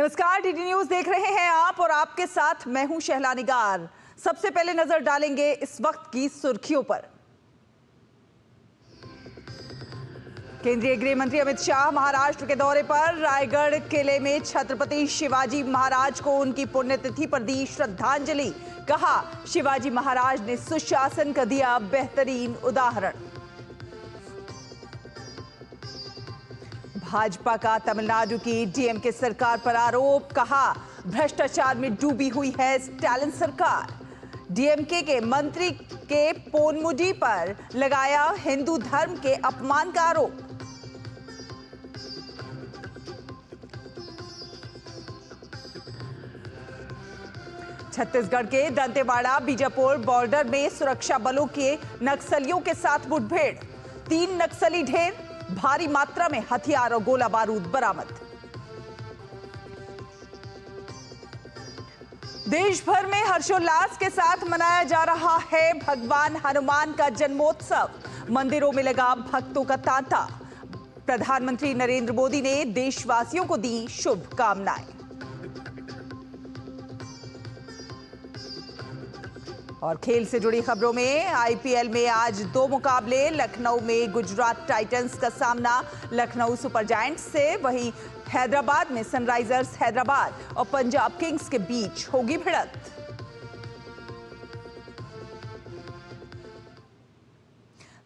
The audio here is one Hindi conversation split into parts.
नमस्कार, डीडी न्यूज देख रहे हैं आप और आपके साथ मैं हूं शहला निगार। सबसे पहले नजर डालेंगे इस वक्त की सुर्खियों पर। केंद्रीय गृह मंत्री अमित शाह महाराष्ट्र के दौरे पर। रायगढ़ किले में छत्रपति शिवाजी महाराज को उनकी पुण्यतिथि पर दी श्रद्धांजलि। कहा, शिवाजी महाराज ने सुशासन का दिया बेहतरीन उदाहरण। भाजपा का तमिलनाडु की डीएमके सरकार पर आरोप। कहा, भ्रष्टाचार में डूबी हुई है स्टालिन सरकार। डीएमके के मंत्री के पोनमुडी पर लगाया हिंदू धर्म के अपमान का आरोप। छत्तीसगढ़ के दंतेवाड़ा बीजापुर बॉर्डर में सुरक्षा बलों के नक्सलियों के साथ मुठभेड़। 3 नक्सली ढेर, भारी मात्रा में हथियार और गोला बारूद बरामद। देश भर में हर्षोल्लास के साथ मनाया जा रहा है भगवान हनुमान का जन्मोत्सव। मंदिरों में लगा भक्तों का तांता। प्रधानमंत्री नरेंद्र मोदी ने देशवासियों को दी शुभकामनाएं। और खेल से जुड़ी खबरों में आईपीएल में आज 2 मुकाबले। लखनऊ में गुजरात टाइटंस का सामना लखनऊ सुपर जायंट्स से, वहीं हैदराबाद में सनराइजर्स हैदराबाद और पंजाब किंग्स के बीच होगी भिड़ंत।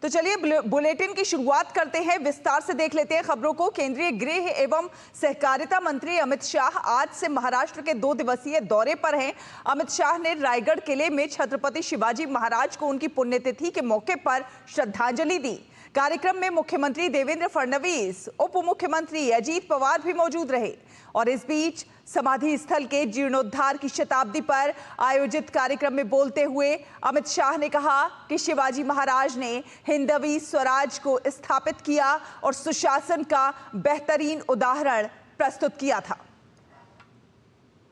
तो चलिए बुलेटिन की शुरुआत करते हैं। विस्तार से देख लेते हैं खबरों को। केंद्रीय गृह एवं सहकारिता मंत्री अमित शाह आज से महाराष्ट्र के 2 दिवसीय दौरे पर हैं। अमित शाह ने रायगढ़ किले में छत्रपति शिवाजी महाराज को उनकी पुण्यतिथि के मौके पर श्रद्धांजलि दी। कार्यक्रम में मुख्यमंत्री देवेंद्र फडणवीस, उप मुख्यमंत्री अजीत पवार भी मौजूद रहे। और इस बीच समाधि स्थल के जीर्णोद्धार की शताब्दी पर आयोजित कार्यक्रम में बोलते हुए अमित शाह ने कहा कि शिवाजी महाराज ने हिंदवी स्वराज को स्थापित किया और सुशासन का बेहतरीन उदाहरण प्रस्तुत किया था।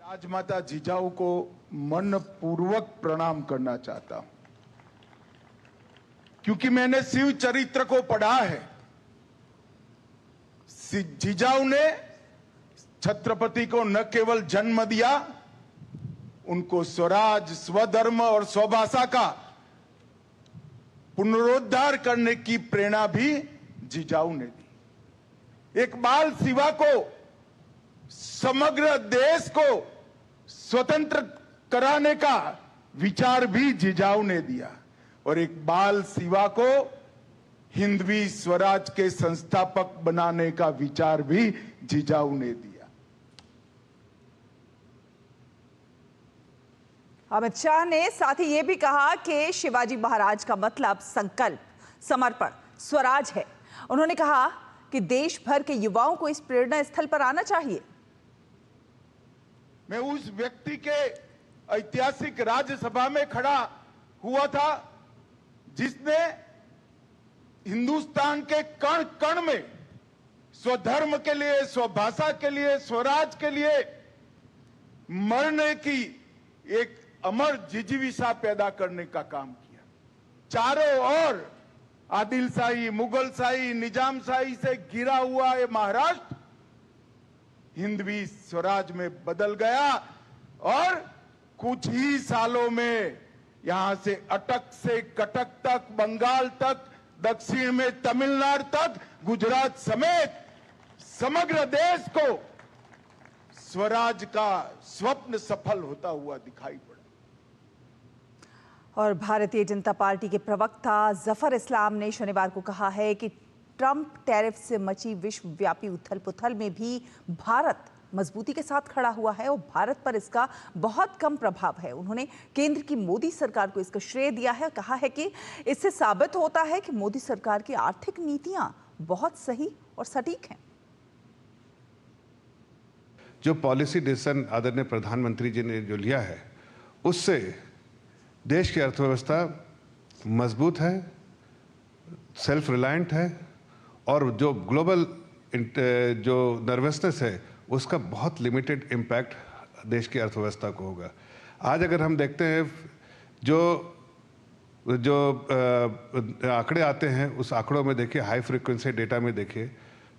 राजमाता जिजाऊ को मनपूर्वक प्रणाम करना चाहता हूं, क्योंकि मैंने शिव चरित्र को पढ़ा है। जिजाऊ ने छत्रपति को न केवल जन्म दिया, उनको स्वराज, स्वधर्म और स्वभाषा का पुनरुद्धार करने की प्रेरणा भी जिजाऊ ने दी। एक बाल शिवा को, समग्र देश को स्वतंत्र कराने का विचार भी जिजाऊ ने दिया और एक बाल शिवा को हिंदवी स्वराज के संस्थापक बनाने का विचार भी जिजाऊ ने दिया। अमित शाह ने साथ ही ये भी कहा कि शिवाजी महाराज का मतलब संकल्प, समर्पण, स्वराज है। उन्होंने कहा कि देश भर के युवाओं को इस प्रेरणा स्थल पर आना चाहिए। मैं उस व्यक्ति के ऐतिहासिक राज्यसभा में खड़ा हुआ था जिसने हिंदुस्तान के कण कण में स्वधर्म के लिए, स्वभाषा के लिए, स्वराज के लिए मरने की एक अमर जिजीविषा पैदा करने का काम किया। चारों ओर आदिलशाही, मुगलशाही, निजामशाही से घिरा हुआ ये महाराष्ट्र हिंदवी स्वराज में बदल गया और कुछ ही सालों में यहां से अटक से कटक तक, बंगाल तक, दक्षिण में तमिलनाडु तक, गुजरात समेत समग्र देश को स्वराज का स्वप्न सफल होता हुआ दिखाई पड़ा। और भारतीय जनता पार्टी के प्रवक्ता जफर इस्लाम ने शनिवार को कहा है कि ट्रंप टैरिफ से मची विश्वव्यापी उथल-पुथल में भी भारत मजबूती के साथ खड़ा हुआ है और भारत पर इसका बहुत कम प्रभाव है। उन्होंने केंद्र की मोदी सरकार को इसका श्रेय दिया है। कहा है कि इससे साबित होता है कि मोदी सरकार की आर्थिक नीतियां बहुत सही और सटीक हैं। जो पॉलिसी डिसीजन आदरणीय प्रधानमंत्री जी ने जो लिया है, उससे देश की अर्थव्यवस्था मजबूत है, सेल्फ रिलायंट है और जो ग्लोबल जो नर्वसनेस है उसका बहुत लिमिटेड इम्पैक्ट देश की अर्थव्यवस्था को होगा। आज अगर हम देखते हैं जो आंकड़े आते हैं, उस आंकड़ों में देखिए, हाई फ्रीक्वेंसी डेटा में देखिए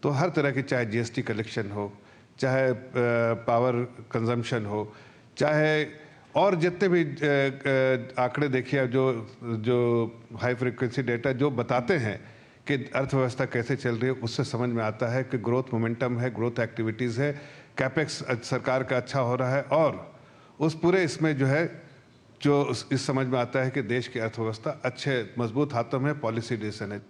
तो हर तरह की, चाहे जीएसटी कलेक्शन हो, चाहे पावर कंजम्पशन हो, चाहे और जितने भी आंकड़े देखिए जो हाई फ्रिक्वेंसी डेटा जो बताते हैं कि अर्थव्यवस्था कैसे चल रही है, उससे समझ में आता है कि ग्रोथ मोमेंटम है, ग्रोथ एक्टिविटीज़ है, कैपेक्स सरकार का अच्छा हो रहा है और उस पूरे इसमें जो है जो इस समझ में आता है कि देश की अर्थव्यवस्था अच्छे मजबूत हाथों में, पॉलिसी डिसीजन है।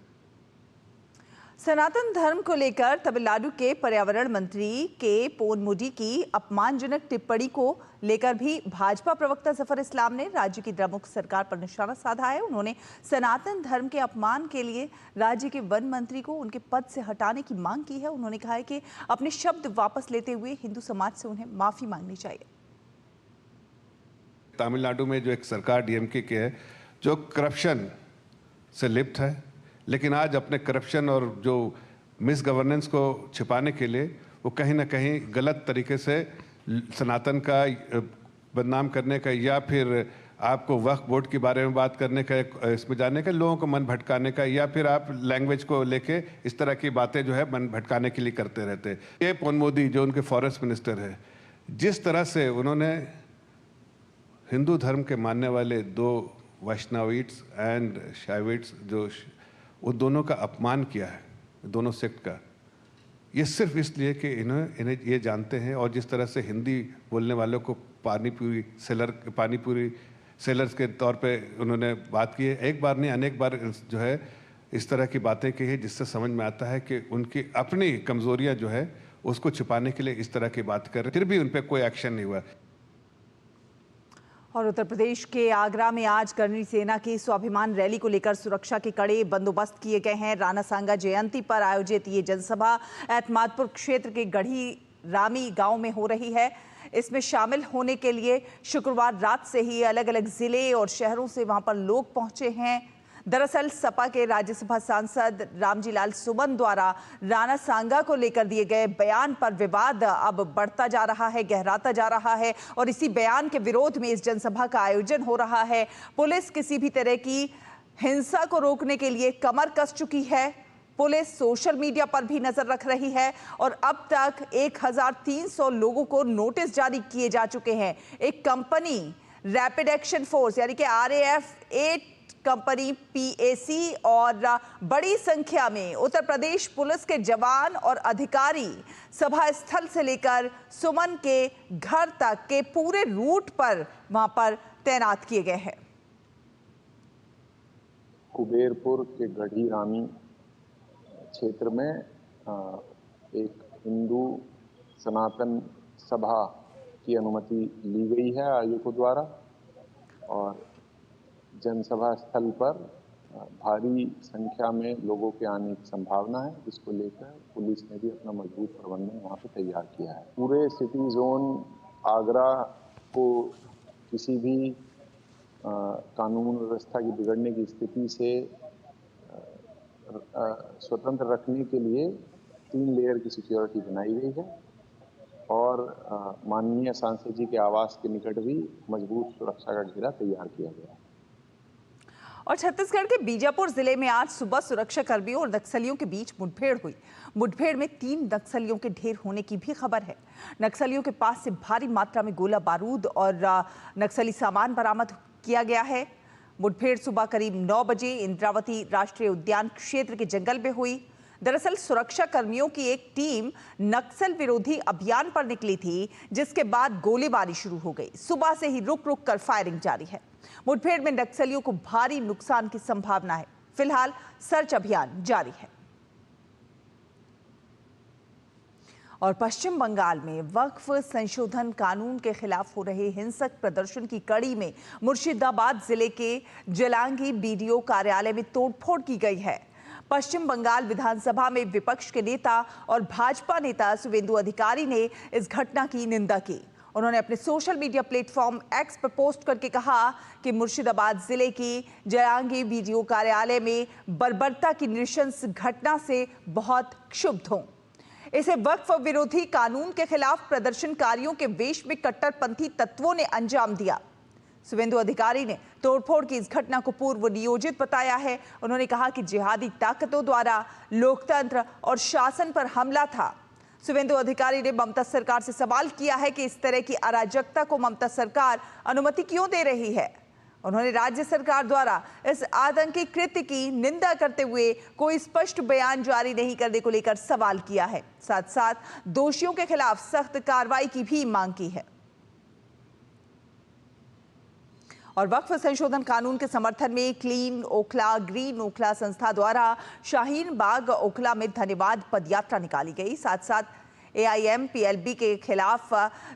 सनातन धर्म को लेकर तमिलनाडु के पर्यावरण मंत्री के पोनमुडी की अपमानजनक टिप्पणी को लेकर भी भाजपा प्रवक्ता जफर इस्लाम ने राज्य की द्रमुक सरकार पर निशाना साधा है। उन्होंने सनातन धर्म के अपमान के लिए राज्य के वन मंत्री को उनके पद से हटाने की मांग की है। उन्होंने कहा है कि अपने शब्द वापस लेते हुए हिंदू समाज से उन्हें माफी मांगनी चाहिए। तमिलनाडु में जो एक सरकार डीएमके की है जो करप्शन से लिप्त है, लेकिन आज अपने करप्शन और जो मिस गवर्नेंस को छिपाने के लिए वो कहीं ना कहीं गलत तरीके से सनातन का बदनाम करने का या फिर आपको वक्फ बोर्ड के बारे में बात करने का, इसमें जाने का, लोगों को मन भटकाने का, या फिर आप लैंग्वेज को लेके इस तरह की बातें जो है मन भटकाने के लिए करते रहते हैं। ये पोनमुडी जो उनके फॉरेस्ट मिनिस्टर है, जिस तरह से उन्होंने हिंदू धर्म के मानने वाले दो वैष्णविट्स एंड शैविट्स जो वो दोनों का अपमान किया है, दोनों सेक्ट का, ये सिर्फ इसलिए कि इन्हें ये जानते हैं और जिस तरह से हिंदी बोलने वालों को पानीपुरी सेलर्स के तौर पे उन्होंने बात की है। एक बार नहीं अनेक बार जो है इस तरह की बातें की है, जिससे समझ में आता है कि उनकी अपनी कमजोरियां जो है उसको छिपाने के लिए इस तरह की बात कर रहे, फिर भी उन पर कोई एक्शन नहीं हुआ। और उत्तर प्रदेश के आगरा में आज करणी सेना की स्वाभिमान रैली को लेकर सुरक्षा के कड़े बंदोबस्त किए गए हैं। राणा सांगा जयंती पर आयोजित ये जनसभा एतमादपुर क्षेत्र के गढ़ी रामी गांव में हो रही है। इसमें शामिल होने के लिए शुक्रवार रात से ही अलग अलग जिले और शहरों से वहां पर लोग पहुंचे हैं। दरअसल सपा के राज्यसभा सांसद रामजी लाल सुमन द्वारा राणा सांगा को लेकर दिए गए बयान पर विवाद अब बढ़ता जा रहा है, गहराता जा रहा है और इसी बयान के विरोध में इस जनसभा का आयोजन हो रहा है। पुलिस किसी भी तरह की हिंसा को रोकने के लिए कमर कस चुकी है। पुलिस सोशल मीडिया पर भी नजर रख रही है और अब तक 1300 लोगों को नोटिस जारी किए जा चुके हैं। एक कंपनी रैपिड एक्शन फोर्स यानी कि RAF 8 कंपनी PAC और बड़ी संख्या में उत्तर प्रदेश पुलिस के जवान और अधिकारी सभा स्थल से लेकर सुमन के घर तक के पूरे रूट पर वहां पर तैनात किए गए हैं। कुबेरपुर के गढ़ी रामी क्षेत्र में एक हिंदू सनातन सभा की अनुमति ली गई है आयोजकों द्वारा और जनसभा स्थल पर भारी संख्या में लोगों के आने की संभावना है, जिसको लेकर पुलिस ने भी अपना मजबूत प्रबंधन वहाँ पे तैयार किया है। पूरे सिटी जोन आगरा को किसी भी कानून व्यवस्था की बिगड़ने की स्थिति से स्वतंत्र रखने के लिए 3 लेयर की सिक्योरिटी बनाई गई है और माननीय सांसद जी के आवास के निकट भी मजबूत सुरक्षा का घेरा तैयार किया गया है। और छत्तीसगढ़ के बीजापुर जिले में आज सुबह सुरक्षा कर्मियों और नक्सलियों के बीच मुठभेड़ हुई। मुठभेड़ में 3 नक्सलियों के ढेर होने की भी खबर है। नक्सलियों के पास से भारी मात्रा में गोला बारूद और नक्सली सामान बरामद किया गया है। मुठभेड़ सुबह करीब 9 बजे इंद्रावती राष्ट्रीय उद्यान क्षेत्र के जंगल में हुई। दरअसल सुरक्षा कर्मियों की एक टीम नक्सल विरोधी अभियान पर निकली थी, जिसके बाद गोलीबारी शुरू हो गई। सुबह से ही रुक रुक कर फायरिंग जारी है। मुठभेड़ में नक्सलियों को भारी नुकसान की संभावना है। फिलहाल सर्च अभियान जारी है। और पश्चिम बंगाल में वक्फ संशोधन कानून के खिलाफ हो रहे हिंसक प्रदर्शन की कड़ी में मुर्शिदाबाद जिले के जलांगी BDO कार्यालय में तोड़फोड़ की गई है। पश्चिम बंगाल विधानसभा में विपक्ष के नेता और भाजपा नेता शुवेंदु अधिकारी ने इस घटना की निंदा की। उन्होंने अपने सोशल मीडिया प्लेटफॉर्म X पर पोस्ट करके कहा कि मुर्शिदाबाद जिले की जलांगी BDO कार्यालय में बर्बरता की नृशंस घटना से बहुत क्षुब्ध हूं। इसे वक्फ विरोधी कानून के खिलाफ प्रदर्शनकारियों के वेश में कट्टरपंथी तत्वों ने अंजाम दिया। शुवेंदु अधिकारी ने तोड़फोड़ की इस घटना को पूर्व नियोजित बताया है। उन्होंने कहा कि जिहादी ताकतों द्वारा लोकतंत्र और शासन पर हमला था। शुभेंदु अधिकारी ने ममता सरकार से सवाल किया है कि इस तरह की अराजकता को ममता सरकार अनुमति क्यों दे रही है। उन्होंने राज्य सरकार द्वारा इस आतंकी कृत्य की निंदा करते हुए कोई स्पष्ट बयान जारी नहीं करने को लेकर सवाल किया है। साथ साथ दोषियों के खिलाफ सख्त कार्रवाई की भी मांग की है। और वक्फ संशोधन कानून के समर्थन में क्लीन ओखला ग्रीन ओखला संस्था द्वारा शाहीन बाग ओखला में धन्यवाद पदयात्रा निकाली गई। साथ साथ AIMPLB के खिलाफ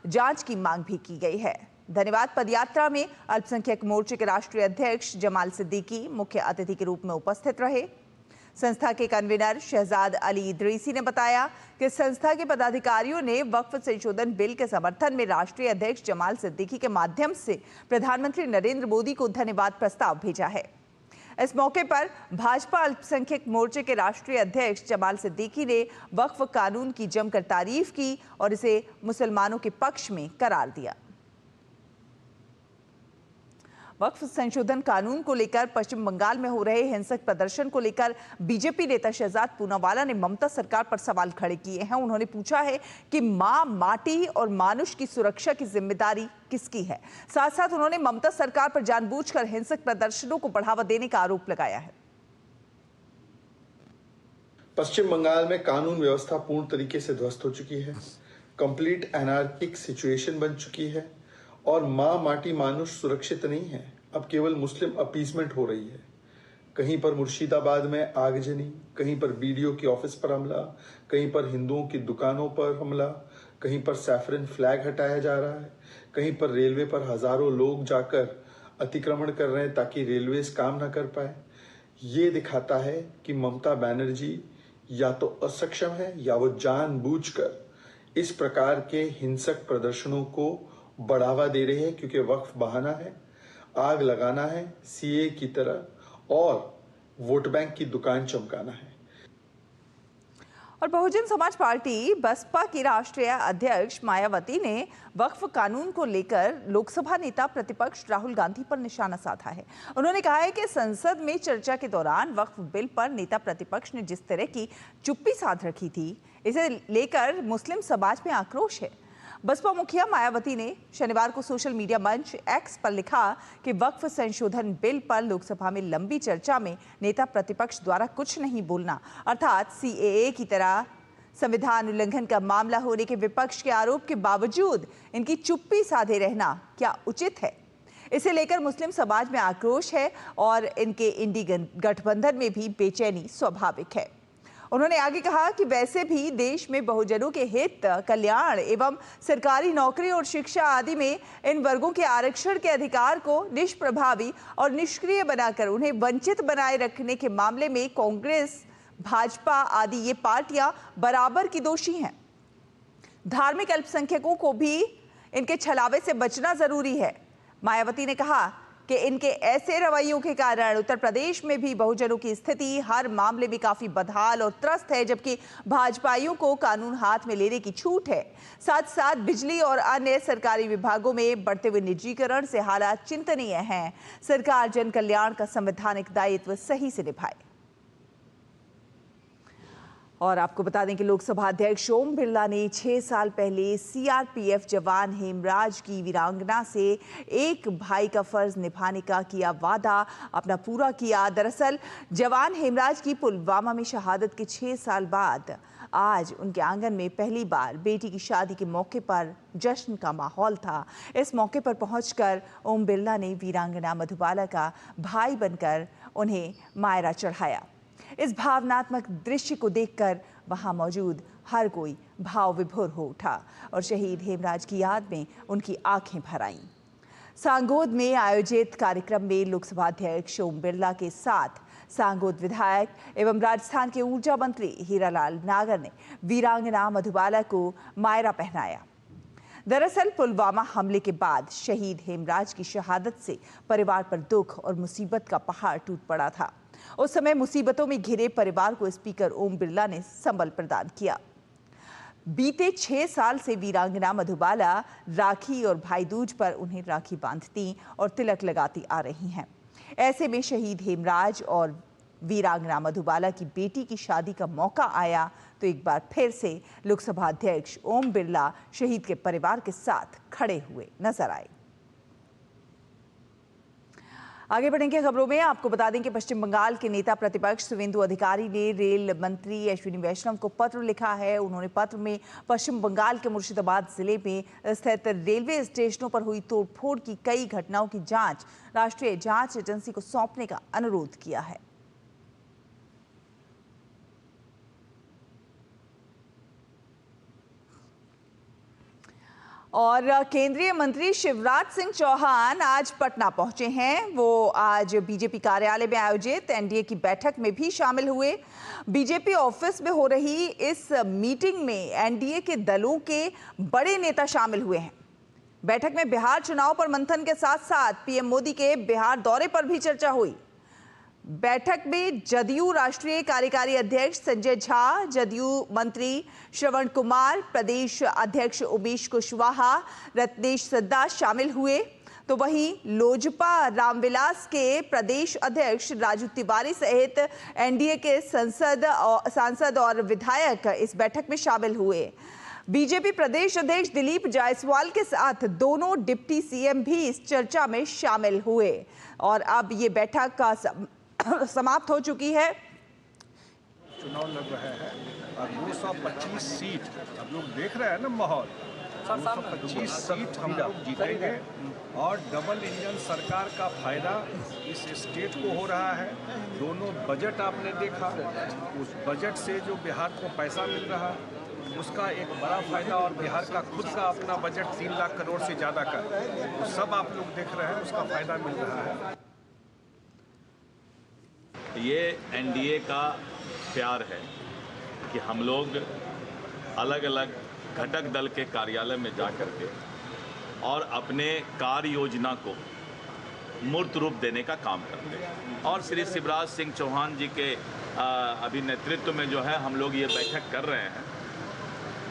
जांच की मांग भी की गई है। धन्यवाद पदयात्रा में अल्पसंख्यक मोर्चे के राष्ट्रीय अध्यक्ष जमाल सिद्दीकी मुख्य अतिथि के रूप में उपस्थित रहे। संस्था के कन्वीनर शहजाद अली इदरीसी ने बताया कि संस्था के पदाधिकारियों ने वक्फ संशोधन बिल के समर्थन में राष्ट्रीय अध्यक्ष जमाल सिद्दीकी के माध्यम से प्रधानमंत्री नरेंद्र मोदी को धन्यवाद प्रस्ताव भेजा है। इस मौके पर भाजपा अल्पसंख्यक मोर्चे के राष्ट्रीय अध्यक्ष जमाल सिद्दीकी ने वक्फ कानून की जमकर तारीफ की और इसे मुसलमानों के पक्ष में करार दिया। वक्फ संशोधन कानून को लेकर पश्चिम बंगाल में हो रहे हिंसक प्रदर्शन को लेकर बीजेपी नेता शहजाद पूनावाला ने ममता सरकार पर सवाल खड़े किए हैं। उन्होंने पूछा है कि मां, माटी और मानुष की सुरक्षा की जिम्मेदारी किसकी है। साथ साथ उन्होंने ममता सरकार पर जानबूझकर हिंसक प्रदर्शनों को बढ़ावा देने का आरोप लगाया है। पश्चिम बंगाल में कानून व्यवस्था पूर्ण तरीके से ध्वस्त हो चुकी है, कंप्लीट एनार्किक सिचुएशन बन चुकी है और मां, माटी, मानुष सुरक्षित नहीं है। अब केवल मुस्लिम अपीसमेंट हो रही है। कहीं पर मुर्शिदाबाद में आगजनी, कहीं पर BDO की ऑफिस पर हमला, कहीं पर हिंदुओं की दुकानों पर हमला, कहीं पर सैफरन फ्लैग हटाया जा रहा है, कहीं पर रेलवे पर हजारों लोग जाकर अतिक्रमण कर रहे हैं ताकि रेलवेज काम ना कर पाए। ये दिखाता है कि ममता बनर्जी या तो असक्षम है या वो जानबूझकर इस प्रकार के हिंसक प्रदर्शनों को बढ़ावा दे रहे हैं, क्योंकि वक्फ बहाना है, आग लगाना है CA की तरह और वोट बैंक की दुकान चमकाना है। और बहुजन समाज पार्टी बसपा की राष्ट्रीय अध्यक्ष मायावती ने वक्फ कानून को लेकर लोकसभा नेता प्रतिपक्ष राहुल गांधी पर निशाना साधा है। उन्होंने कहा है कि संसद में चर्चा के दौरान वक्फ बिल पर नेता प्रतिपक्ष ने जिस तरह की चुप्पी साध रखी थी, इसे लेकर मुस्लिम समाज में आक्रोश है। बसपा मुखिया मायावती ने शनिवार को सोशल मीडिया मंच X पर लिखा कि वक्फ संशोधन बिल पर लोकसभा में लंबी चर्चा में नेता प्रतिपक्ष द्वारा कुछ नहीं बोलना, अर्थात CAA की तरह संविधान उल्लंघन का मामला होने के विपक्ष के आरोप के बावजूद इनकी चुप्पी साधे रहना क्या उचित है। इसे लेकर मुस्लिम समाज में आक्रोश है और इनके इंडी गठबंधन में भी बेचैनी स्वाभाविक है। उन्होंने आगे कहा कि वैसे भी देश में बहुजनों के हित, कल्याण एवं सरकारी नौकरी और शिक्षा आदि में इन वर्गों के आरक्षण के अधिकार को निष्प्रभावी और निष्क्रिय बनाकर उन्हें वंचित बनाए रखने के मामले में कांग्रेस, भाजपा आदि ये पार्टियां बराबर की दोषी हैं। धार्मिक अल्पसंख्यकों को भी इनके छलावे से बचना जरूरी है। मायावती ने कहा कि इनके ऐसे रवैयों के कारण उत्तर प्रदेश में भी बहुजनों की स्थिति हर मामले में काफी बदहाल और त्रस्त है, जबकि भाजपाइयों को कानून हाथ में लेने की छूट है। साथ साथ बिजली और अन्य सरकारी विभागों में बढ़ते हुए निजीकरण से हालात चिंतनीय हैं। सरकार जन कल्याण का संवैधानिक दायित्व सही से निभाए। और आपको बता दें कि लोकसभा अध्यक्ष ओम बिरला ने 6 साल पहले CRPF जवान हेमराज की वीरांगना से एक भाई का फर्ज निभाने का किया वादा अपना पूरा किया। दरअसल जवान हेमराज की पुलवामा में शहादत के 6 साल बाद आज उनके आंगन में पहली बार बेटी की शादी के मौके पर जश्न का माहौल था। इस मौके पर पहुंचकर ओम बिरला ने वीरांगना मधुबाला का भाई बनकर उन्हें मायरा चढ़ाया। इस भावनात्मक दृश्य को देखकर वहां मौजूद हर कोई भाव विभोर हो उठा और शहीद हेमराज की याद में उनकी आंखें भर आईं। सांगोद में आयोजित कार्यक्रम में लोकसभा अध्यक्ष ओम बिरला के साथ सांगोद विधायक एवं राजस्थान के ऊर्जा मंत्री हीरालाल नागर ने वीरांगना मधुबाला को मायरा पहनाया। दरअसल पुलवामा हमले के बाद शहीद हेमराज की शहादत से परिवार पर दुख और मुसीबत का पहाड़ टूट पड़ा था। उस समय मुसीबतों में घिरे परिवार को स्पीकर ओम बिरला ने संबल प्रदान किया। बीते 6 साल से वीरांगना मधुबाला राखी और भाई दूज पर उन्हें राखी बांधती और तिलक लगाती आ रही हैं। ऐसे में शहीद हेमराज और वीरांगना मधुबाला की बेटी की शादी का मौका आया तो एक बार फिर से लोकसभा अध्यक्ष ओम बिरला शहीद के परिवार के साथ खड़े हुए नजर आए। आगे बढ़ेंगे खबरों में। आपको बता दें कि पश्चिम बंगाल के नेता प्रतिपक्ष शुवेंदु अधिकारी ने रेल मंत्री अश्विनी वैष्णव को पत्र लिखा है। उन्होंने पत्र में पश्चिम बंगाल के मुर्शिदाबाद जिले में स्थित रेलवे स्टेशनों पर हुई तोड़फोड़ की कई घटनाओं की जांच राष्ट्रीय जांच एजेंसी को सौंपने का अनुरोध किया है। और केंद्रीय मंत्री शिवराज सिंह चौहान आज पटना पहुंचे हैं। वो आज बीजेपी कार्यालय में आयोजित एनडीए की बैठक में भी शामिल हुए। बीजेपी ऑफिस में हो रही इस मीटिंग में एनडीए के दलों के बड़े नेता शामिल हुए हैं। बैठक में बिहार चुनाव पर मंथन के साथ साथ पीएम मोदी के बिहार दौरे पर भी चर्चा हुई। बैठक में जदयू राष्ट्रीय कार्यकारी अध्यक्ष संजय झा, जदयू मंत्री श्रवण कुमार, प्रदेश अध्यक्ष उमेश कुशवाहा, रत्नेश सिद्धा शामिल हुए। तो वहीं लोजपा रामविलास के प्रदेश अध्यक्ष राजू तिवारी सहित एनडीए के सांसद और विधायक इस बैठक में शामिल हुए। बीजेपी प्रदेश अध्यक्ष दिलीप जायसवाल के साथ दोनों डिप्टी सीएम भी इस चर्चा में शामिल हुए। और अब ये बैठक का समाप्त हो चुकी है। चुनाव लग रहे हैं और 225 सीट अब लोग देख रहे हैं ना माहौल, 225 सीट हम लोग जीतेंगे और डबल इंजन सरकार का फायदा इस स्टेट को हो रहा है। दोनों बजट आपने देखा, उस बजट से जो बिहार को पैसा मिल रहा उसका एक बड़ा फायदा, और बिहार का खुद का अपना बजट 3 लाख करोड़ से ज़्यादा का, तो सब आप लोग देख रहे हैं, उसका फायदा मिल रहा है। ये एनडीए का प्यार है कि हम लोग अलग अलग घटक दल के कार्यालय में जा कर के और अपने कार्य योजना को मूर्त रूप देने का काम करते हैं। और श्री शिवराज सिंह चौहान जी के अभी नेतृत्व में जो है हम लोग ये बैठक कर रहे हैं।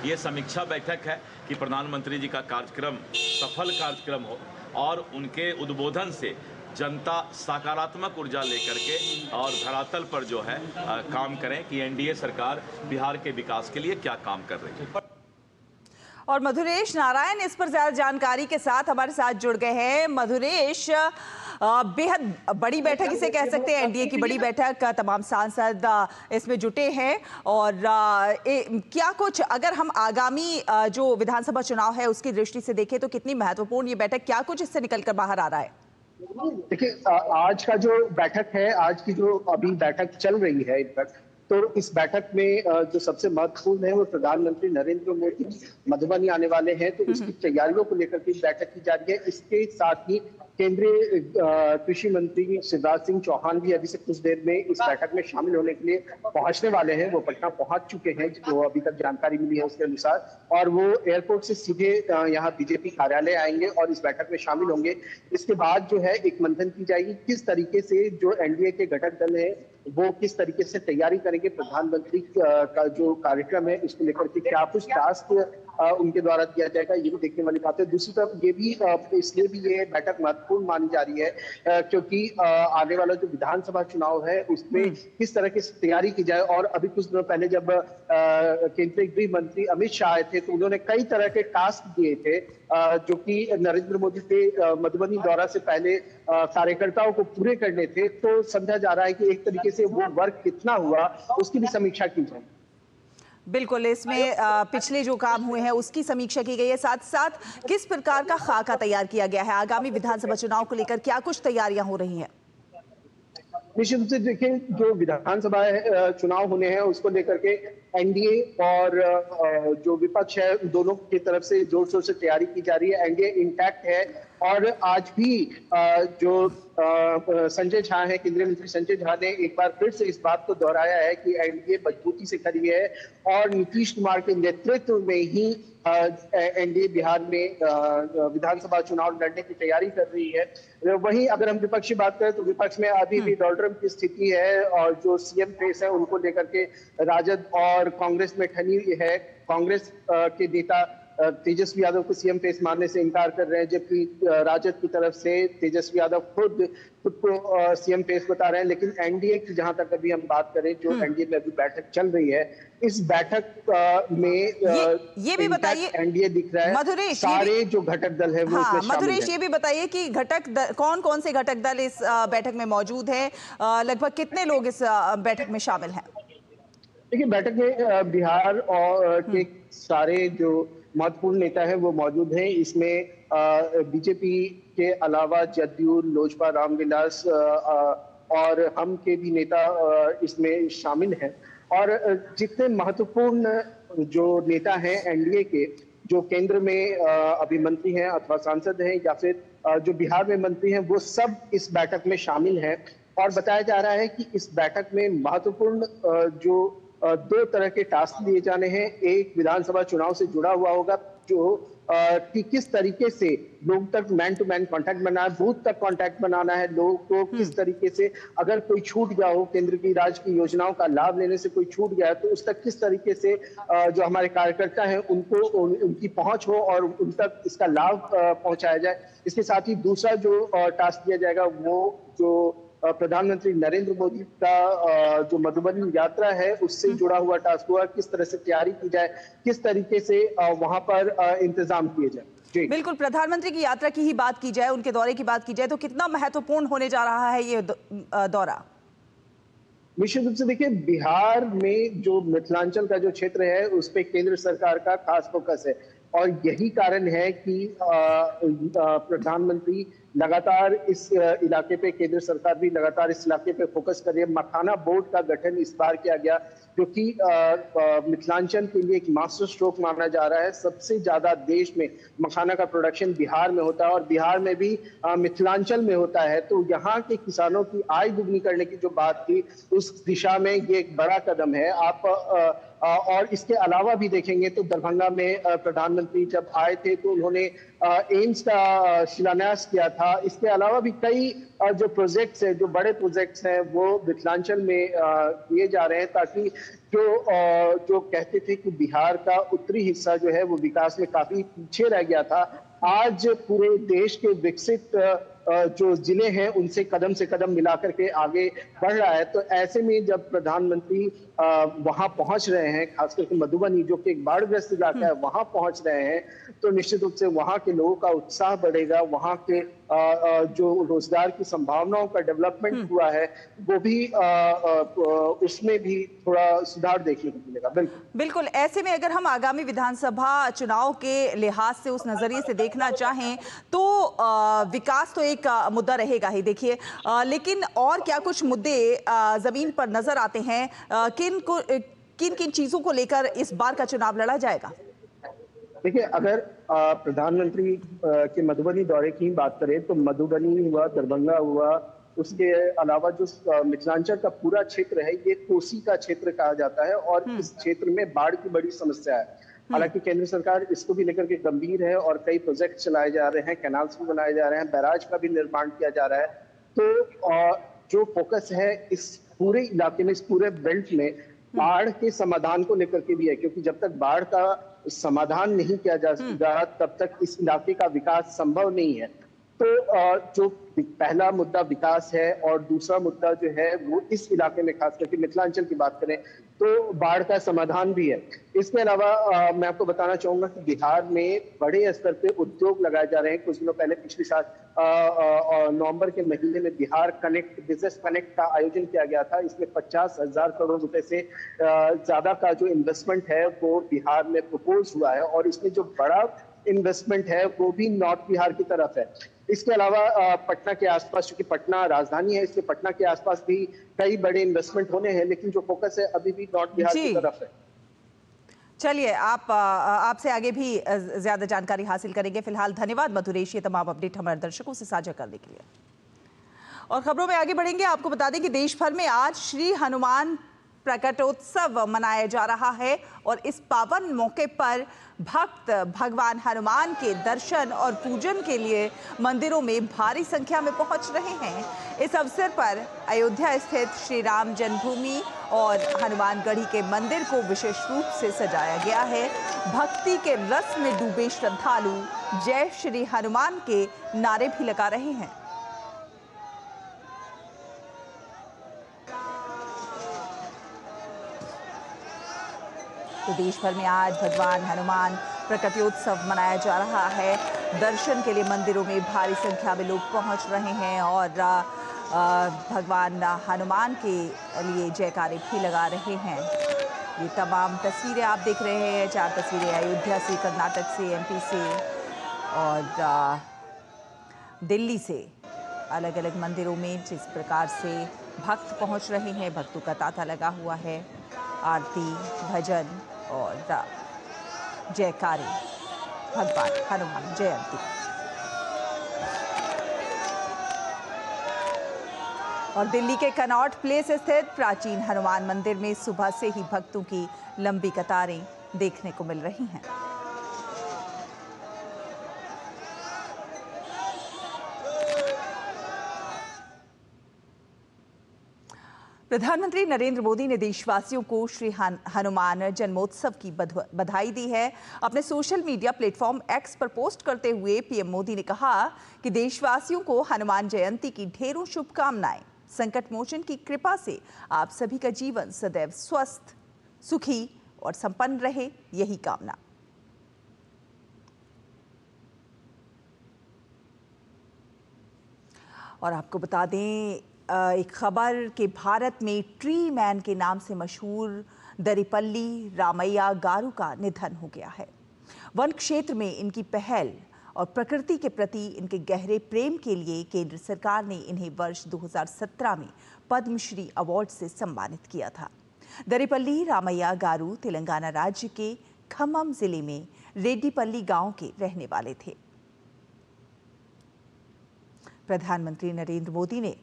ये समीक्षा बैठक है कि प्रधानमंत्री जी का कार्यक्रम सफल कार्यक्रम हो और उनके उद्बोधन से जनता सकारात्मक ऊर्जा लेकर के और धरातल पर जो है काम करें कि एनडीए सरकार बिहार के विकास के लिए क्या काम कर रही है। और मधुरेश नारायण इस पर ज्यादा जानकारी के साथ हमारे साथ जुड़ गए हैं। मधुरेश, बेहद बड़ी बैठक इसे कह सकते हैं, एनडीए की बड़ी बैठक, तमाम सांसद इसमें जुटे हैं। और क्या कुछ अगर हम आगामी जो विधानसभा चुनाव है उसकी दृष्टि से देखें तो कितनी महत्वपूर्ण ये बैठक, क्या कुछ इससे निकलकर बाहर आ रहा है? देखिए, आज का जो बैठक है, आज की जो अभी बैठक चल रही है तो इस बैठक में जो सबसे महत्वपूर्ण है वो प्रधानमंत्री नरेंद्र मोदी मधुबनी आने वाले हैं, तो उसकी तैयारियों को लेकर के बैठक की जा रही है। इसके साथ ही केंद्रीय कृषि मंत्री शिवराज सिंह चौहान भी अभी से कुछ देर में इस बैठक में शामिल होने के लिए पहुंचने वाले हैं। वो पटना पहुंच चुके हैं, जो अभी तक जानकारी मिली है उसके अनुसार, और वो एयरपोर्ट से सीधे यहाँ बीजेपी कार्यालय आएंगे और इस बैठक में शामिल होंगे। इसके बाद जो है एक मंथन की जाएगी किस तरीके से जो एनडीए के घटक दल है वो किस तरीके से तैयारी करेंगे, प्रधानमंत्री का जो कार्यक्रम है इसको लेकर के क्या कुछ टास्क उनके द्वारा दिया जाएगा, ये भी देखने वाली बात है। दूसरी तरफ ये भी इसलिए भी ये बैठक महत्वपूर्ण मानी जा रही है क्योंकि आने वाला जो विधानसभा चुनाव है उसमें किस तरह की तैयारी की जाए। और अभी कुछ दिनों पहले जब केंद्रीय गृह मंत्री अमित शाह आए थे तो उन्होंने कई तरह के टास्क दिए थे जो कि नरेंद्र मोदी के मधुबनी दौरा से पहले कार्यकर्ताओं को पूरे करने थे। तो समझा जा रहा है कि एक तरीके से वो वर्क कितना हुआ उसकी भी समीक्षा की जाए। बिल्कुल, इसमें पिछले जो काम हुए हैं उसकी समीक्षा की गई है, साथ साथ किस प्रकार का खाका तैयार किया गया है, आगामी विधानसभा चुनाव को लेकर क्या कुछ तैयारियां हो रही हैं? निश्चित रूप से देखिए, जो विधानसभा चुनाव होने हैं उसको लेकर के एनडीए और जो विपक्ष है दोनों की तरफ से जोर शोर से तैयारी की जा रही है। एनडीए इंटैक्ट है और आज भी जो संजय झा है, केंद्रीय मंत्री संजय झा ने एक बार फिर से इस बात को दोहराया है कि एनडीए मजबूती से खड़ी है और नीतीश कुमार के नेतृत्व में ही एनडीए बिहार में विधानसभा चुनाव लड़ने की तैयारी कर रही है। वहीं अगर हम विपक्ष की बात करें तो विपक्ष में अभी भी डॉल्ड्रम की स्थिति है और जो सीएम रेस है उनको लेकर के राजद और कांग्रेस में ठनी है। कांग्रेस के नेता तेजस्वी यादव को सीएम फेस मानने से इनकार कर रहे हैं, जबकि राजद की तरफ से तेजस्वी यादव खुद को सीएम फेस बता रहे हैं। लेकिन एनडीए की जहां तक अभी हम बात करें, जो एनडीए में अभी बैठक चल रही है, इस बैठक में ये भी बताइए, एनडीए दिख रहा है, मधुरेश, सारे जो घटक दल है वो इसमें शामिल मधुरेश, है। ये भी बताइए कि कौन कौन से घटक दल इस बैठक में मौजूद हैं, लगभग कितने लोग इस बैठक में शामिल हैं? देखिए, बैठक में बिहार और के सारे जो महत्वपूर्ण नेता हैं वो मौजूद हैं। इसमें बीजेपी के अलावा जदयू, लोजपा, रामविलास और हम के भी नेता इसमें शामिल हैं। और जितने महत्वपूर्ण जो नेता हैं एनडीए के, जो केंद्र में अभी मंत्री हैं अथवा सांसद हैं, या फिर जो बिहार में मंत्री हैं, वो सब इस बैठक में शामिल हैं। और बताया जा रहा है कि इस बैठक में महत्वपूर्ण जो 2 तरह के टास्क दिए जाने हैं। एक विधानसभा चुनाव से जुड़ा हुआ होगा, जो कि किस तरीके से लोग तक मैन टू मैन कांटेक्ट बनाना है, बूथ तक कांटेक्ट बनाना है, लोगों को किस तरीके से, अगर कोई छूट गया हो, केंद्र की राज्य की योजनाओं का लाभ लेने से कोई छूट गया है, तो उस तक किस तरीके से जो हमारे कार्यकर्ता हैं उनको उनकी पहुंच हो और उन तक इसका लाभ पहुंचाया जाए। इसके साथ ही दूसरा जो टास्क दिया जाएगा, वो जो प्रधानमंत्री नरेंद्र मोदी का जो मधुबनी यात्रा है उससे जुड़ा हुआ टास्क हुआ, किस तरह से तैयारी की जाए, किस तरीके से वहां पर इंतजाम किए जाए। बिल्कुल, प्रधानमंत्री की यात्रा की ही बात की जाए, उनके दौरे की बात की जाए, तो कितना महत्वपूर्ण होने जा रहा है ये दौरा? निश्चित रूप से देखिए, बिहार में जो मिथिलांचल का जो क्षेत्र है उस पे केंद्र सरकार का खास फोकस है, और यही कारण है कि प्रधानमंत्री लगातार इस इलाके पे, केंद्र सरकार भी लगातार इस इलाके पे फोकस कर रही है। मखाना बोर्ड का गठन इस बार किया गया, जो कि मिथिलांचल के लिए एक मास्टर स्ट्रोक माना जा रहा है। सबसे ज्यादा देश में मखाना का प्रोडक्शन बिहार में होता है, और बिहार में भी मिथिलांचल में होता है। तो यहाँ के किसानों की आय दुगनी करने की जो बात थी, उस दिशा में ये एक बड़ा कदम है। आप और इसके अलावा भी देखेंगे तो दरभंगा में प्रधानमंत्री जब आए थे तो उन्होंने एम्स का शिलान्यास किया था। इसके अलावा भी कई जो प्रोजेक्ट्स हैं, जो बड़े प्रोजेक्ट्स हैं, वो मिथिलांचल में किए जा रहे हैं, ताकि जो कहते थे कि बिहार का उत्तरी हिस्सा जो है वो विकास में काफी पीछे रह गया था, आज पूरे देश के विकसित जो जिले हैं उनसे कदम से कदम मिलाकर के आगे बढ़ रहा है। तो ऐसे में जब प्रधानमंत्री वहां पहुंच रहे हैं, खासकर के मधुबनी जो कि एक बाढ़ग्रस्त इलाका है, वहां पहुंच रहे हैं, तो निश्चित रूप से वहां के लोगों का उत्साह बढ़ेगा। वहां के जो रोजगार की संभावनाओं का डेवलपमेंट हुआ है, वो भी उसमें भी थोड़ा सुधार देखने को मिलेगा। बिल्कुल, ऐसे में अगर हम आगामी विधानसभा चुनाव के लिहाज से उस नजरिए से देखना चाहें तो विकास तो एक मुद्दा रहेगा ही, देखिए, लेकिन और क्या कुछ मुद्दे जमीन पर नजर आते हैं? किन चीजों को लेकर इस बार का चुनाव लड़ा जाएगा? देखिए, अगर प्रधानमंत्री के मधुबनी दौरे की बात करें तो मधुबनी हुआ, दरभंगा हुआ, उसके अलावा जो मिथिलांचल का पूरा क्षेत्र है, ये कोसी का क्षेत्र कहा जाता है, और इस क्षेत्र में बाढ़ की बड़ी समस्या है। हालांकि केंद्र सरकार इसको भी लेकर के गंभीर है और कई प्रोजेक्ट चलाए जा रहे हैं, कैनाल्स भी बनाए जा रहे हैं, बैराज का भी निर्माण किया जा रहा है। तो जो फोकस है इस पूरे इलाके में, इस पूरे बेल्ट में बाढ़ के समाधान को लेकर के भी है, क्योंकि जब तक बाढ़ का समाधान नहीं किया जाएगा तब तक इस इलाके का विकास संभव नहीं है। तो जो पहला मुद्दा विकास है, और दूसरा मुद्दा जो है वो इस इलाके में खास करके मिथिलांचल की बात करें तो बाढ़ का समाधान भी है। इसके अलावा मैं आपको बताना चाहूंगा कि बिहार में बड़े स्तर पे उद्योग लगाए जा रहे हैं। कुछ दिनों पहले पिछले साल नवंबर के महीने में बिहार कनेक्ट, बिजनेस कनेक्ट का आयोजन किया गया था। इसमें 50,000 करोड़ रुपए से ज्यादा का जो इन्वेस्टमेंट है वो बिहार में प्रपोज हुआ है, और इसमें जो बड़ा इन्वेस्टमेंट है वो भी नॉर्थ बिहार की तरफ है। इसके अलावा पटना के आसपास, क्योंकि पटना राजधानी है, इसलिए पटना के आसपास भी कई बड़े इन्वेस्टमेंट होने हैं, लेकिन जो फोकस है अभी भी नॉर्थ बिहार की तरफ है। चलिए, आपसे आगे भी ज्यादा जानकारी हासिल करेंगे। फिलहाल धन्यवाद मधुरेश, ये तमाम अपडेट हमारे दर्शकों से साझा करने के लिए। और खबरों में आगे बढ़ेंगे, आपको बता दें कि देश भर में आज श्री हनुमान प्रकटोत्सव मनाया जा रहा है और इस पावन मौके पर भक्त भगवान हनुमान के दर्शन और पूजन के लिए मंदिरों में भारी संख्या में पहुंच रहे हैं। इस अवसर पर अयोध्या स्थित श्री राम जन्मभूमि और हनुमानगढ़ी के मंदिर को विशेष रूप से सजाया गया है। भक्ति के रस में डूबे श्रद्धालु जय श्री हनुमान के नारे भी लगा रहे हैं। तो देश भर में आज भगवान हनुमान प्रकटोत्सव मनाया जा रहा है। दर्शन के लिए मंदिरों में भारी संख्या में लोग पहुंच रहे हैं और भगवान हनुमान के लिए जयकारे भी लगा रहे हैं। ये तमाम तस्वीरें आप देख रहे हैं, 4 तस्वीरें अयोध्या से, कर्नाटक से, एमपी से और दिल्ली से। अलग अलग मंदिरों में जिस प्रकार से भक्त पहुंच रहे हैं, भक्तों का तांता लगा हुआ है। आरती, भजन और जयकारे भगवान हनुमान जयंती। और दिल्ली के कनॉट प्लेस स्थित प्राचीन हनुमान मंदिर में सुबह से ही भक्तों की लंबी कतारें देखने को मिल रही हैं। प्रधानमंत्री नरेंद्र मोदी ने देशवासियों को श्री हनुमान जन्मोत्सव की बधाई दी है। अपने सोशल मीडिया प्लेटफॉर्म एक्स पर पोस्ट करते हुए पीएम मोदी ने कहा कि देशवासियों को हनुमान जयंती की ढेरों शुभकामनाएं। संकट मोचन की कृपा से आप सभी का जीवन सदैव स्वस्थ, सुखी और संपन्न रहे, यही कामना। और आपको बता दें एक खबर कि भारत में ट्री मैन के नाम से मशहूर दरिपल्ली रामैया गारू का निधन हो गया है। वन क्षेत्र में इनकी पहल और प्रकृति के प्रति इनके गहरे प्रेम के लिए केंद्र सरकार ने इन्हें वर्ष 2017 में पद्मश्री अवार्ड से सम्मानित किया था। दरिपल्ली रामैया गारू तेलंगाना राज्य के खम्मम जिले में रेड्डीपल्ली गांव के रहने वाले थे। प्रधानमंत्री नरेंद्र मोदी ने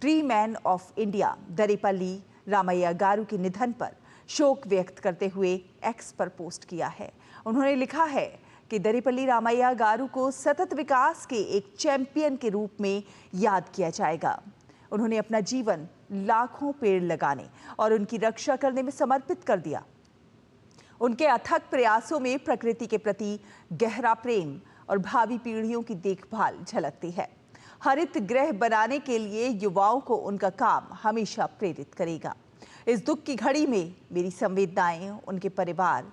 tree man of India Daripalli Ramaiah garu के निधन पर शोक व्यक्त करते हुए एक्स पर पोस्ट किया है। उन्होंने लिखा है कि दरिपल्ली रामैया गारू को सतत विकास के एक चैंपियन के रूप में याद किया जाएगा। उन्होंने अपना जीवन लाखों पेड़ लगाने और उनकी रक्षा करने में समर्पित कर दिया। उनके अथक प्रयासों में प्रकृति के प्रति गहरा प्रेम और भावी पीढ़ियों की देखभाल झलकती है। हरित गृह बनाने के लिए युवाओं को उनका काम हमेशा प्रेरित करेगा। इस दुख की घड़ी में मेरी संवेदनाएं उनके परिवार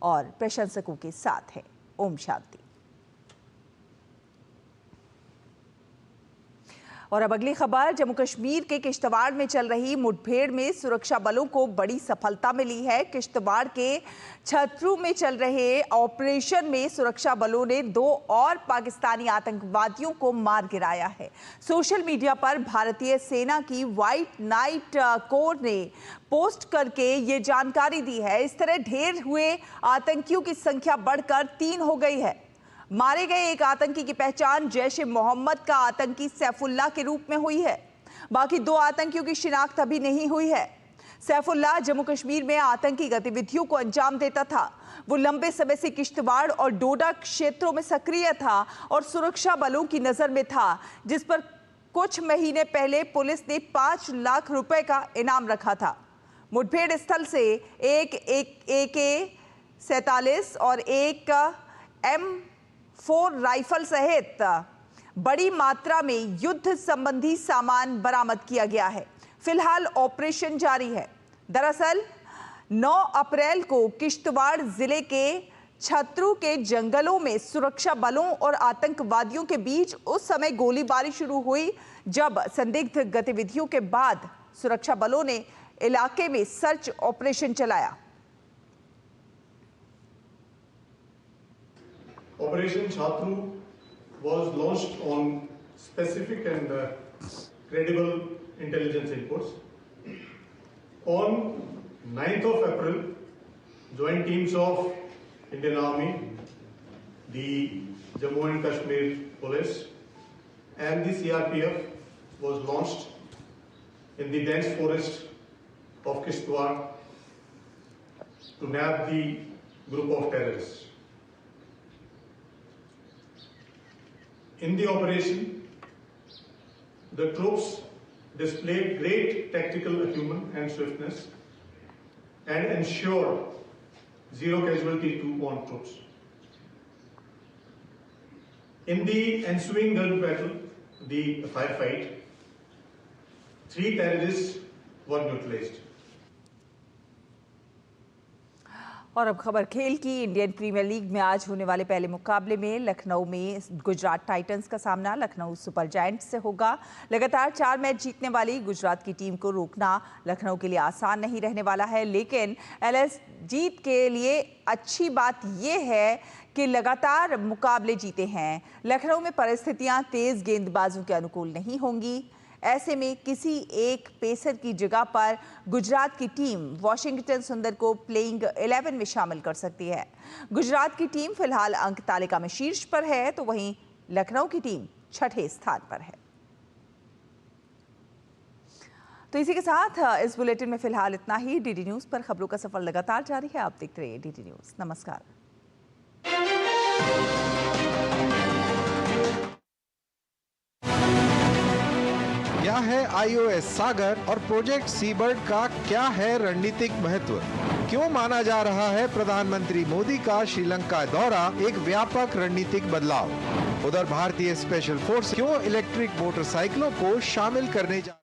और प्रशंसकों के साथ है। ओम शांति। और अब अगली खबर, जम्मू कश्मीर के किश्तवाड़ में चल रही मुठभेड़ में सुरक्षा बलों को बड़ी सफलता मिली है। किश्तवाड़ के छतरू में चल रहे ऑपरेशन में सुरक्षा बलों ने 2 और पाकिस्तानी आतंकवादियों को मार गिराया है। सोशल मीडिया पर भारतीय सेना की व्हाइट नाइट कोर ने पोस्ट करके ये जानकारी दी है। इस तरह ढेर हुए आतंकियों की संख्या बढ़कर 3 हो गई है। मारे गए एक आतंकी की पहचान जैश-ए-मोहम्मद का आतंकी सैफुल्लाह के रूप में हुई है। बाकी 2 आतंकियों की शिनाख्त अभी नहीं हुई है। सैफुल्लाह जम्मू कश्मीर में आतंकी गतिविधियों को अंजाम देता था। वो लंबे समय से किश्तवाड़ और डोडा क्षेत्रों में सक्रिय था और सुरक्षा बलों की नजर में था, जिस पर कुछ महीने पहले पुलिस ने 5 लाख रुपए का इनाम रखा था। मुठभेड़ स्थल से एक AK-47 और एक M4 राइफल सहित बड़ी मात्रा में युद्ध संबंधी सामान बरामद किया गया है। फिलहाल ऑपरेशन जारी है। दरअसल 9 अप्रैल को किश्तवाड़ जिले के छतरू के जंगलों में सुरक्षा बलों और आतंकवादियों के बीच उस समय गोलीबारी शुरू हुई, जब संदिग्ध गतिविधियों के बाद सुरक्षा बलों ने इलाके में सर्च ऑपरेशन चलाया। Operation Chatru was launched on specific and credible intelligence inputs. On 9th of April, joint teams of Indian Army, the Jammu and Kashmir Police and the CRPF was launched in the dense forest of Kishtwar to nab the group of terrorists. In the operation, the troops displayed great tactical acumen and swiftness and ensured zero casualty to on troops. In the ensuing Gulf battle, the firefight, 3 terrorists were neutralized. और अब खबर खेल की। इंडियन प्रीमियर लीग में आज होने वाले पहले मुकाबले में लखनऊ में गुजरात टाइटंस का सामना लखनऊ सुपर जायंट्स से होगा। लगातार 4 मैच जीतने वाली गुजरात की टीम को रोकना लखनऊ के लिए आसान नहीं रहने वाला है, लेकिन एलएस जीत के लिए अच्छी बात यह है कि लगातार मुकाबले जीते हैं। लखनऊ में परिस्थितियां तेज गेंदबाजों के अनुकूल नहीं होंगी। ऐसे में किसी एक पेसर की जगह पर गुजरात की टीम वॉशिंगटन सुंदर को प्लेइंग 11 में शामिल कर सकती है। गुजरात की टीम फिलहाल अंक तालिका में शीर्ष पर है, तो वहीं लखनऊ की टीम 6ठे स्थान पर है। तो इसी के साथ इस बुलेटिन में फिलहाल इतना ही। डीडी न्यूज पर खबरों का सफर लगातार जारी है। आप देखते रहिए डीडी न्यूज। नमस्कार। क्या है iOS सागर और प्रोजेक्ट सीबर्ड का क्या है रणनीतिक महत्व? क्यों माना जा रहा है प्रधानमंत्री मोदी का श्रीलंका दौरा एक व्यापक रणनीतिक बदलाव? उधर भारतीय स्पेशल फोर्स क्यों इलेक्ट्रिक मोटरसाइकिलों को शामिल करने जा